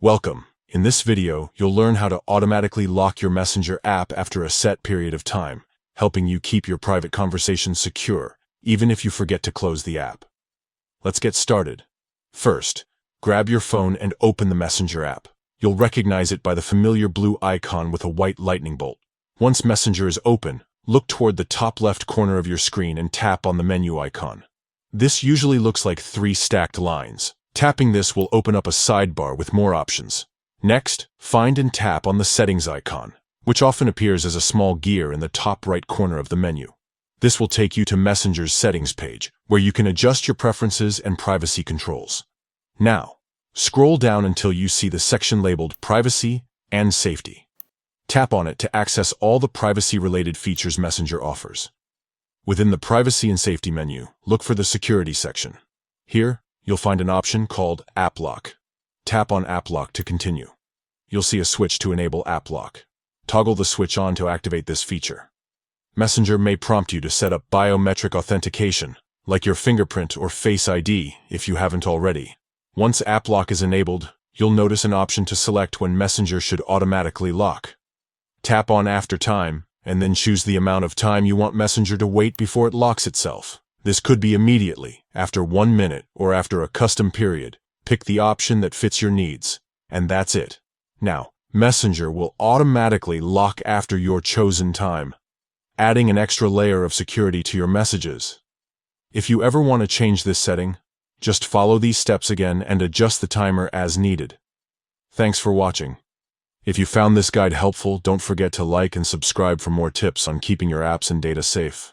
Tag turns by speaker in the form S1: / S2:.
S1: Welcome. In this video, you'll learn how to automatically lock your Messenger app after a set period of time, helping you keep your private conversations secure, even if you forget to close the app. Let's get started. First, grab your phone and open the Messenger app. You'll recognize it by the familiar blue icon with a white lightning bolt. Once Messenger is open, look toward the top left corner of your screen and tap on the menu icon. This usually looks like 3 stacked lines. Tapping this will open up a sidebar with more options. Next, find and tap on the settings icon, which often appears as a small gear in the top right corner of the menu. This will take you to Messenger's settings page, where you can adjust your preferences and privacy controls. Now, scroll down until you see the section labeled Privacy and Safety. Tap on it to access all the privacy-related features Messenger offers. Within the Privacy and Safety menu, look for the Security section. Here, you'll find an option called App Lock. Tap on App Lock to continue. You'll see a switch to enable App Lock. Toggle the switch on to activate this feature. Messenger may prompt you to set up biometric authentication, like your fingerprint or Face ID, if you haven't already. Once App Lock is enabled, you'll notice an option to select when Messenger should automatically lock. Tap on After Time, and then choose the amount of time you want Messenger to wait before it locks itself. This could be immediately, after 1 minute, or after a custom period. Pick the option that fits your needs, and that's it. Now, Messenger will automatically lock after your chosen time, adding an extra layer of security to your messages. If you ever want to change this setting, just follow these steps again and adjust the timer as needed. Thanks for watching. If you found this guide helpful, don't forget to like and subscribe for more tips on keeping your apps and data safe.